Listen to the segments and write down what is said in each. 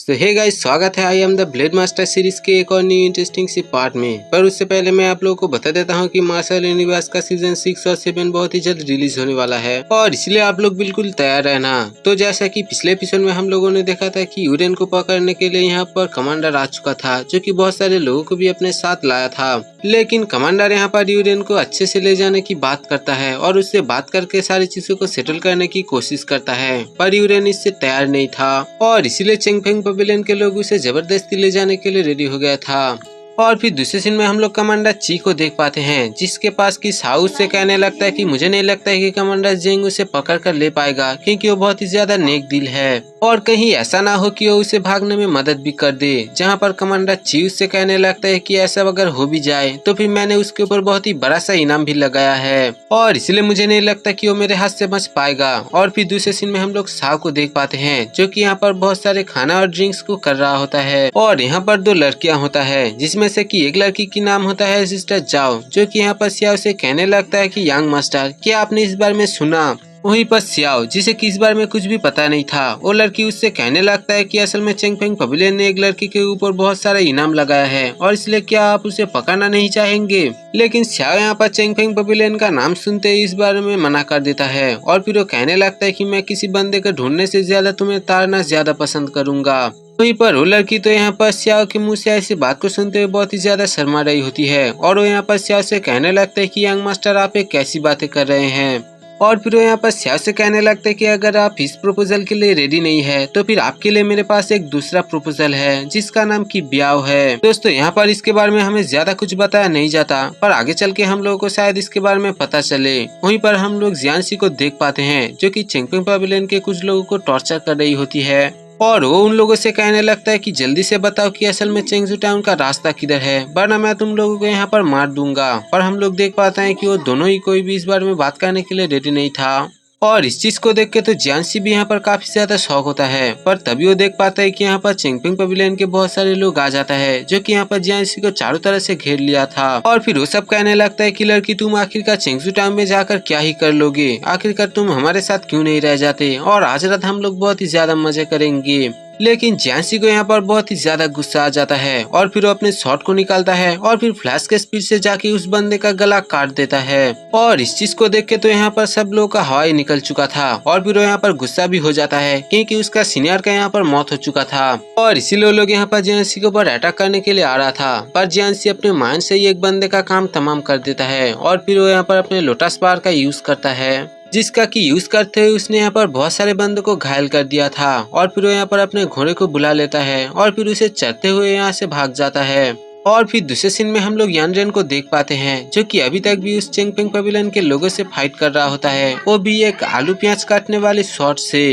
तो hey guys, स्वागत है I am the blade master series के एक और न्यू इंटरेस्टिंग सी पार्ट में। पर उससे पहले मैं आप लोगों को बता देता हूँ कि मार्शल यूनिवर्स का सीजन 6 और 7 बहुत ही जल्द रिलीज होने वाला है और इसलिए आप लोग बिल्कुल तैयार रहना। तो जैसा कि पिछले एपिसोड में हम लोगों ने देखा था कि यूरेन को पकड़ने के लिए यहाँ पर कमांडर आ चुका था, जो कि बहुत सारे लोगों को भी अपने साथ लाया था। लेकिन कमांडर यहाँ पर यूरेन को अच्छे से ले जाने की बात करता है और उससे बात करके सारी चीजों को सेटल करने की कोशिश करता है, पर यूरेन इससे तैयार नहीं था और इसीलिए चेंगफेंग पवेलियन के लोग उसे जबरदस्ती ले जाने के लिए रेडी हो गया था। और फिर दूसरे सीन में हम लोग कमांडर ची को देख पाते हैं, जिसके पास की साउ से कहने लगता है कि मुझे नहीं लगता है कि कमांडर जेंग उसे पकड़ कर ले पाएगा, क्योंकि वो बहुत ही ज्यादा नेक दिल है और कहीं ऐसा ना हो कि वो उसे भागने में मदद भी कर दे। जहां पर कमांडर ची उससे कहने लगता है कि ऐसा अगर हो भी जाए तो फिर मैंने उसके ऊपर बहुत ही बड़ा सा इनाम भी लगाया है और इसलिए मुझे नहीं लगता कि वो मेरे हाथ से बच पाएगा। और फिर दूसरे सीन में हम लोग साव को देख पाते हैं, जो कि यहाँ पर बहुत सारे खाना और ड्रिंक्स को कर रहा होता है और यहाँ पर दो लड़कियां होता है, जिसमें से कि एक लड़की की नाम होता है सिस्टर जाओ, जो कि यहाँ पर सियाओ से कहने लगता है कि यंग मास्टर, क्या आपने इस बारे में सुना? वहीं पर सियाओ, जिसे कि इस बारे में कुछ भी पता नहीं था, वो लड़की उससे कहने लगता है कि असल में चेंगफेंग पवेलियन ने एक लड़की के ऊपर बहुत सारा इनाम लगाया है और इसलिए क्या आप उसे पकड़ना नहीं चाहेंगे? लेकिन सियाओ यहाँ पर चेंगफेंग पवेलियन का नाम सुनते ही इस बारे में मना कर देता है और फिर वो कहने लगता है कि मैं किसी बंदे को ढूंढने से ज्यादा तुम्हें तारना ज्यादा पसंद करूंगा। वहीं पर वो लड़की तो यहाँ पर सियाओ के मुंह से ऐसी बात को सुनते हुए बहुत ही ज्यादा शर्मा रही होती है और वो यहाँ पर सियाओ से कहने लगता है कि यंग मास्टर आप ये कैसी बातें कर रहे हैं। और फिर वो यहाँ पर सियाओ से कहने लगता है कि अगर आप इस प्रपोजल के लिए रेडी नहीं है तो फिर आपके लिए मेरे पास एक दूसरा प्रपोजल है, जिसका नाम की ब्याह है। दोस्तों यहाँ पर इसके बारे में हमें ज्यादा कुछ बताया नहीं जाता, पर आगे चल के हम लोगों को शायद इसके बारे में पता चले। वहीं पर हम लोग जियांसी को देख पाते हैं, जो कि चेंगफेंग पवेलियन के कुछ लोगों को टॉर्चर कर रही होती है और वो उन लोगों से कहने लगता है कि जल्दी से बताओ कि असल में चेंगजू टाउन का रास्ता किधर है, वरना मैं तुम लोगों को यहाँ पर मार दूंगा। पर हम लोग देख पाते हैं कि वो दोनों ही कोई भी इस बारे में बात करने के लिए रेडी नहीं था और इस चीज को देख के तो जियांसी भी यहाँ पर काफी ज्यादा शौक होता है। पर तभी वो देख पाता है कि यहाँ पर चेंगफेंग पवेलियन के बहुत सारे लोग आ जाता है, जो कि यहाँ पर जियांसी को चारों तरह से घेर लिया था और फिर वो सब कहने लगता है कि लड़की तुम आखिरकार चेंगजू टाउन में जाकर क्या ही कर लोगे, आखिरकार तुम हमारे साथ क्यों नहीं रह जाते और आज रात हम लोग बहुत ही ज्यादा मजे करेंगे। लेकिन जियांसी को यहाँ पर बहुत ही ज्यादा गुस्सा आ जाता है और फिर वो अपने शॉट को निकालता है और फिर फ्लैश के स्पीड से जाके उस बंदे का गला काट देता है और इस चीज को देख के तो यहाँ पर सब लोगों का हवा ही निकल चुका था और फिर वो यहाँ पर गुस्सा भी हो जाता है, क्योंकि उसका सीनियर का यहाँ पर मौत हो चुका था और इसीलिए लोग यहाँ पर जियांसी के ऊपर अटैक करने के लिए आ रहा था। पर जियांसी अपने माइंड से ही एक बंदे का काम तमाम कर देता है और फिर वो यहाँ पर अपने लोटस पावर का यूज करता है, जिसका कि यूज करते हुए उसने यहाँ पर बहुत सारे बंदों को घायल कर दिया था और फिर वो यहाँ पर अपने घोड़े को बुला लेता है और फिर उसे चढ़ते हुए यहाँ से भाग जाता है। और फिर दूसरे सीन में हम लोग यानरेन को देख पाते हैं, जो कि अभी तक भी उस चेंगफेंग पवेलियन के लोगों से फाइट कर रहा होता है, वो भी एक आलू प्याज काटने वाले शॉट से।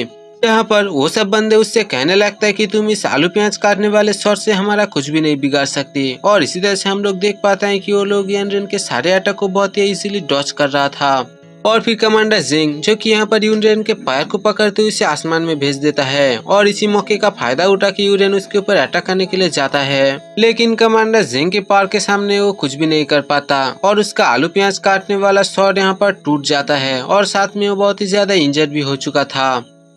यहाँ पर वो सब बंदे उससे कहने लगता है कि तुम इस आलू प्याज काटने वाले शॉट से हमारा कुछ भी नहीं बिगाड़ सकते और इसी तरह से हम लोग देख पाते हैं कि वो लोग यानरेन के सारे अटैक को बहुत ही इजीली डॉच कर रहा था। और फिर कमांडर जेंग, जो कि यहाँ पर यूरेन के पैर को पकड़ते हुए उसे आसमान में भेज देता है और इसी मौके का फायदा उठा के यूरेन उसके ऊपर अटैक करने के लिए जाता है। लेकिन कमांडर जेंग के पावर के सामने वो कुछ भी नहीं कर पाता और उसका आलू प्याज काटने वाला शॉट यहाँ पर टूट जाता है और साथ में वो बहुत ही ज्यादा इंजर्ड भी हो चुका था।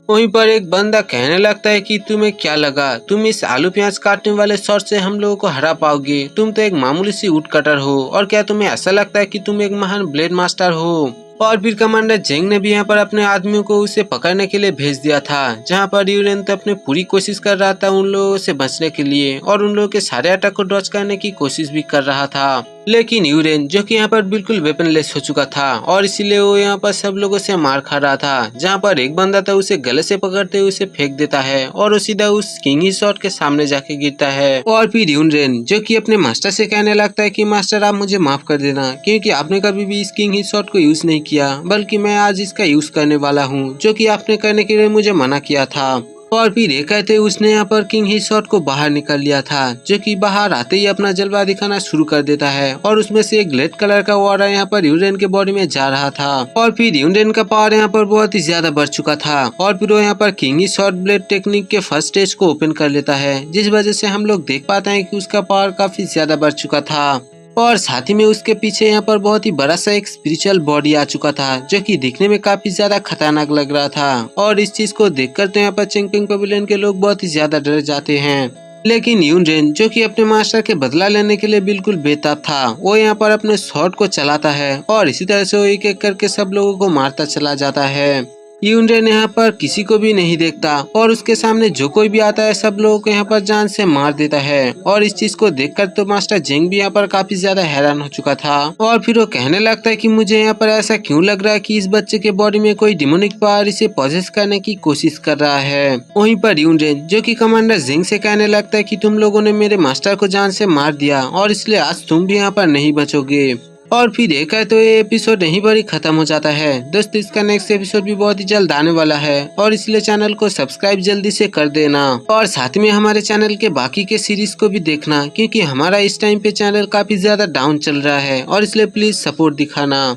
वहीं पर एक बंदा कहने लगता है कि तुम्हें क्या लगा तुम इस आलू प्याज काटने वाले शॉट से हम लोगों को हरा पाओगे? तुम तो एक मामूली सी वुड कटर हो और क्या तुम्हें ऐसा लगता है कि तुम एक महान ब्लेड मास्टर हो? और फिर कमांडर जेंग ने भी यहाँ पर अपने आदमियों को उसे पकड़ने के लिए भेज दिया था, जहाँ पर यूरेन तो अपनी पूरी कोशिश कर रहा था उन लोगों से बचने के लिए और उन लोगों के सारे अटैक को डॉच करने की कोशिश भी कर रहा था। लेकिन यूरेन, जो कि यहाँ पर बिल्कुल वेपनलेस हो चुका था और इसीलिए वो यहाँ पर सब लोगों से मार खा रहा था, जहाँ पर एक बंदा था उसे गले से पकड़ते हुए उसे फेंक देता है और वो सीधा उस किंग ही शॉट के सामने जाके गिरता है। और फिर यूरेन, जो कि अपने मास्टर से कहने लगता है कि मास्टर आप मुझे माफ कर देना, क्योंकि आपने कभी भी इस किंग ही शॉट को यूज नहीं किया, बल्कि मैं आज इसका यूज करने वाला हूँ, जो कि आपने करने के लिए मुझे मना किया था। और फिर ये कहते उसने यहाँ पर किंग ही शॉट को बाहर निकल लिया था, जो कि बाहर आते ही अपना जलवा दिखाना शुरू कर देता है और उसमें से एक रेड कलर का ऑरा यहाँ पर यूरेन के बॉडी में जा रहा था और फिर यूरेन का पावर यहाँ पर बहुत ही ज्यादा बढ़ चुका था और फिर वो यहाँ पर किंग ही शॉट ब्लेड टेक्निक के फर्स्ट स्टेज को ओपन कर लेता है, जिस वजह से हम लोग देख पाते हैं कि उसका पावर काफी ज्यादा बढ़ चुका था। और साथ ही में उसके पीछे यहाँ पर बहुत ही बड़ा सा एक स्पिरिचुअल बॉडी आ चुका था, जो कि दिखने में काफी ज्यादा खतरनाक लग रहा था। और इस चीज को देखकर तो यहाँ पर चिंगपिंग पवेलियन के लोग बहुत ही ज्यादा डर जाते हैं। लेकिन यूनरेन, जो कि अपने मास्टर के बदला लेने के लिए बिल्कुल बेताब था, वो यहाँ पर अपने शॉट को चलाता है और इसी तरह से वो एक एक करके सब लोगों को मारता चला जाता है। यूनरेन यहाँ पर किसी को भी नहीं देखता और उसके सामने जो कोई भी आता है सब लोगों को यहाँ पर जान से मार देता है। और इस चीज को देखकर तो मास्टर जेंग भी यहाँ पर काफी ज्यादा हैरान हो चुका था और फिर वो कहने लगता है कि मुझे यहाँ पर ऐसा क्यों लग रहा है कि इस बच्चे के बॉडी में कोई डिमोनिक पावर इसे पॉजेस करने की कोशिश कर रहा है। वहीं पर यूनरेन, जो कि कमांडर जेंग से कहने लगता है कि तुम लोगों ने मेरे मास्टर को जान से मार दिया और इसलिए आज तुम भी यहाँ पर नहीं बचोगे। और फिर देखा है तो ये एपिसोड यहीं पर ही खत्म हो जाता है। दोस्तों, इसका नेक्स्ट एपिसोड भी बहुत ही जल्द आने वाला है और इसलिए चैनल को सब्सक्राइब जल्दी से कर देना और साथ में हमारे चैनल के बाकी के सीरीज को भी देखना, क्योंकि हमारा इस टाइम पे चैनल काफी ज्यादा डाउन चल रहा है और इसलिए प्लीज सपोर्ट दिखाना।